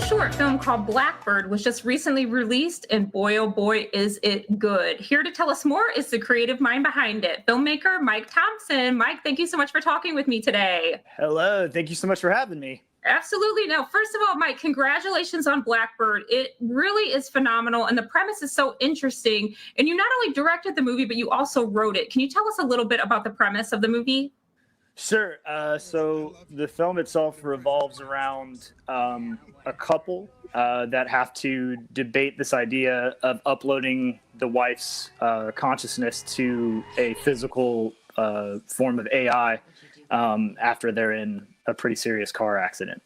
short film called Blackbird was just recently released, and boy, oh boy, is it good. Here to tell us more is the creative mind behind it, filmmaker Mike Thompson. Mike, thank you so much for talking with me today. Hello, thank you so much for having me. Absolutely. Now, first of all, Mike, congratulations on Blackbird. It really is phenomenal, and the premise is so interesting. And you not only directed the movie, but you also wrote it. Can you tell us a little bit about the premise of the movie? Sure. So the film itself revolves around a couple that have to debate this idea of uploading the wife's consciousness to a physical form of AI after they're in a pretty serious car accident.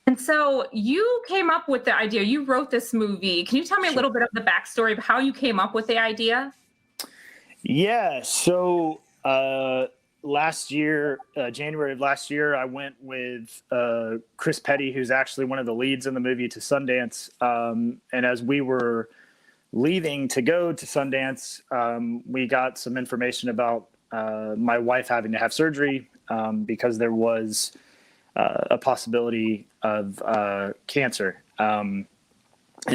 And so you came up with the idea. You wrote this movie. Can you tell me a little bit of the backstory of how you came up with the idea? Yeah. So last year, January of last year, I went with Chris Petty, who's actually one of the leads in the movie, to Sundance. And as we were leaving to go to Sundance, we got some information about my wife having to have surgery because there was a possibility of cancer. And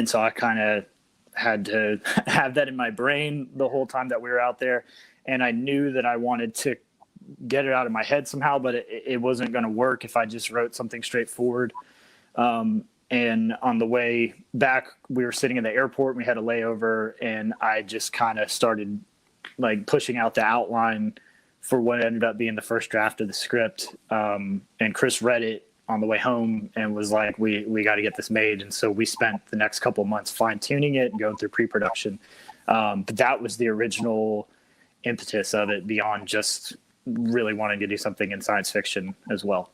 so I kind of had to have that in my brain the whole time that we were out there. And I knew that I wanted to get it out of my head somehow, but it wasn't going to work if I just wrote something straightforward. And on the way back, we were sitting in the airport, and we had a layover, and I just kind of started like pushing out the outline for what ended up being the first draft of the script. And Chris read it on the way home and was like, we got to get this made. And so we spent the next couple of months fine tuning it and going through pre-production. But that was the original impetus of it, beyond just really wanting to do something in science fiction as well.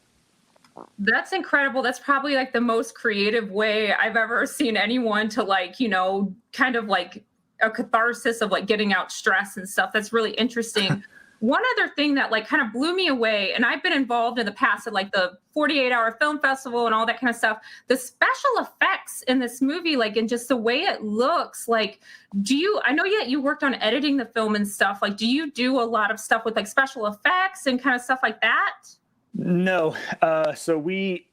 That's incredible. That's probably like the most creative way I've ever seen anyone to, like, you know, kind of like a catharsis of like getting out stress and stuff. That's really interesting. One other thing that like kind of blew me away, and I've been involved in the past at like the 48-hour film festival and all that kind of stuff, the special effects in this movie, like, and just the way it looks, like, I know you worked on editing the film and stuff, like, do you do a lot of stuff with like special effects and kind of stuff like that? No. So we,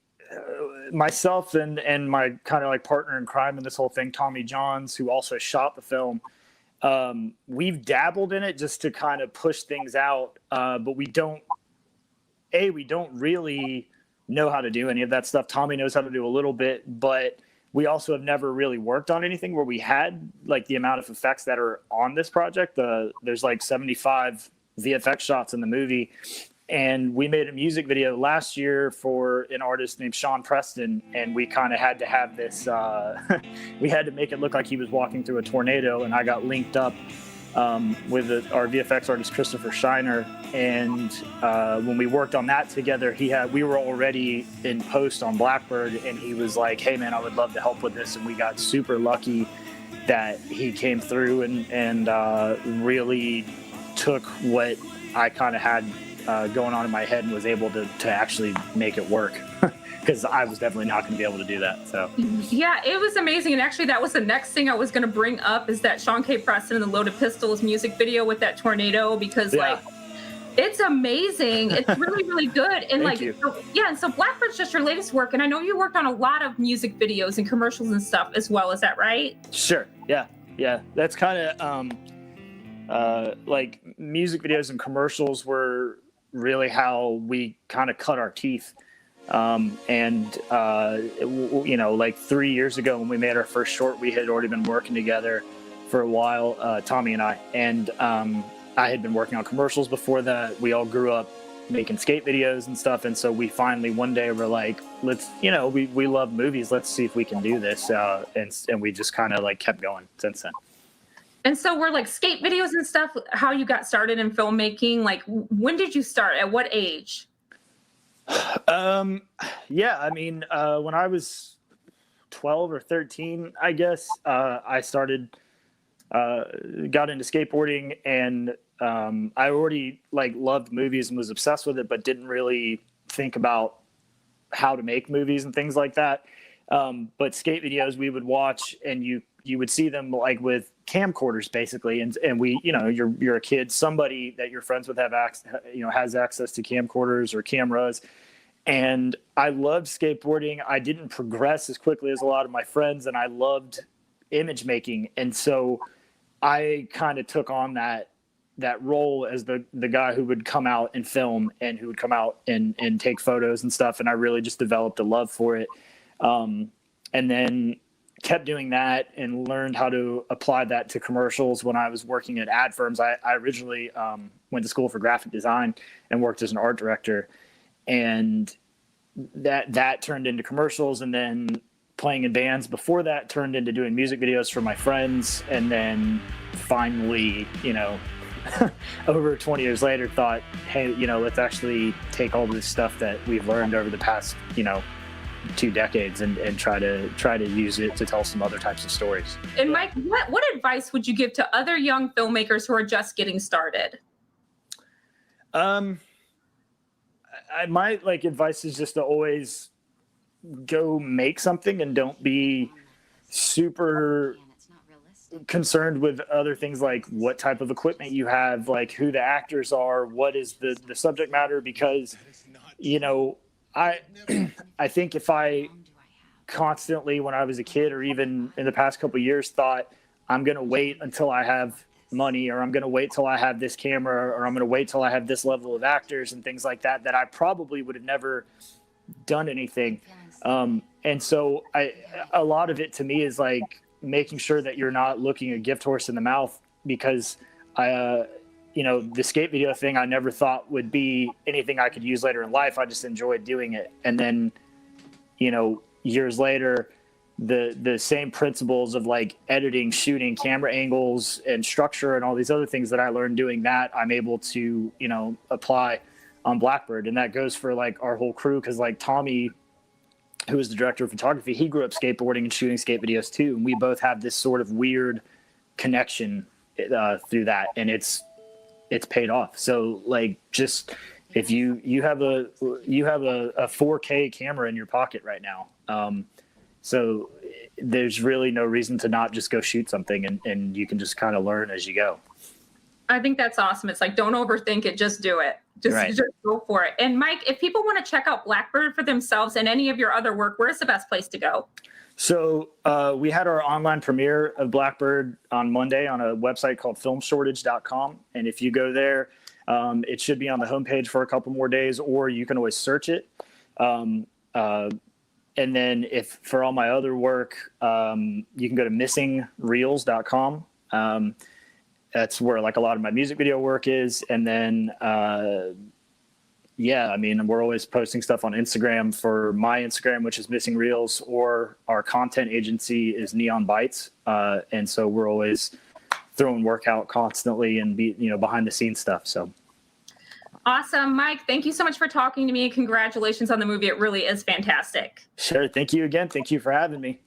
myself and my kind of like partner in crime in this whole thing, Tommy Johns, who also shot the film, we've dabbled in it just to kind of push things out. But we don't really know how to do any of that stuff. Tommy knows how to do a little bit, but we also have never really worked on anything where we had like the amount of effects that are on this project. There's like 75 VFX shots in the movie. And we made a music video last year for an artist named Sean Preston, and we kind of had to have this, we had to make it look like he was walking through a tornado, and I got linked up with our VFX artist, Christopher Shiner, and when we worked on that together, we were already in post on Blackbird, and he was like, hey man, I would love to help with this, and we got super lucky that he came through and really took what I kind of had going on in my head and was able to actually make it work, because I was definitely not going to be able to do that. So yeah, it was amazing. And actually that was the next thing I was going to bring up, is that Sean K. Preston and the Loaded Pistols music video with that tornado, because like it's amazing. It's really, really good. And like, and so Blackbird's just your latest work. And I know you worked on a lot of music videos and commercials and stuff as well. Is that right? Sure. Yeah. That's kind of like music videos and commercials were really how we kind of cut our teeth. You know, like 3 years ago when we made our first short, we had already been working together for a while, Tommy and I, and I had been working on commercials before that. We all grew up making skate videos and stuff. And so we finally one day were like, let's, you know, we love movies. Let's see if we can do this. And we just kind of like kept going since then. And so we're like skate videos and stuff, how you got started in filmmaking. Like, when did you start? At what age? Yeah, I mean, when I was 12 or 13, I guess, I started, got into skateboarding, and I already like loved movies and was obsessed with it, but didn't really think about how to make movies and things like that. But skate videos we would watch, and you would see them like with camcorders basically, and we, you know, you're a kid, somebody that you're friends with has access to camcorders or cameras, And I loved skateboarding. I didn't progress as quickly as a lot of my friends, and I loved image making. And so I kind of took on that role as the guy who would come out and film and who would come out and take photos and stuff. And I really just developed a love for it. And then kept doing that and learned how to apply that to commercials when I was working at ad firms. I originally went to school for graphic design and worked as an art director. And that turned into commercials, and then playing in bands before that turned into doing music videos for my friends. And then finally, over 20 years later, thought, hey, let's actually take all this stuff that we've learned over the past, 2 decades and try to use it to tell some other types of stories. And Mike, what advice would you give to other young filmmakers who are just getting started? My advice is just to always go make something and don't be super concerned with other things like what type of equipment you have, like who the actors are, what is the subject matter, because I think if I constantly, when I was a kid or even in the past couple of years, thought I'm going to wait until I have money, or I'm going to wait till I have this camera, or I'm going to wait till I have this level of actors and things like that, that I probably would have never done anything. And so a lot of it to me is like making sure that you're not looking a gift horse in the mouth, because the skate video thing, I never thought would be anything I could use later in life. I just enjoyed doing it. And then, years later, the same principles of like editing, shooting, camera angles and structure and all these other things that I learned doing that, I'm able to, apply on Blackbird. And that goes for like our whole crew. Cause like Tommy, who is the director of photography, he grew up skateboarding and shooting skate videos too. And we both have this sort of weird connection through that. And it's paid off. So like, just if you have a 4K camera in your pocket right now, so there's really no reason to not just go shoot something, and you can just kind of learn as you go. I think that's awesome. It's like, don't overthink it, just do it. Just go for it. And Mike, if people want to check out Blackbird for themselves and any of your other work, where's the best place to go? So we had our online premiere of Blackbird on Monday on a website called filmshortage.com. And if you go there, it should be on the homepage for a couple more days, or you can always search it. And then if for all my other work, you can go to missingreels.com. That's where like a lot of my music video work is. And then, we're always posting stuff on Instagram for my Instagram, which is Missing Reels, or our content agency is Neon Bites. And so we're always throwing work out constantly and behind the scenes stuff. So. Awesome. Mike, thank you so much for talking to me. Congratulations on the movie. It really is fantastic. Sure. Thank you again. Thank you for having me.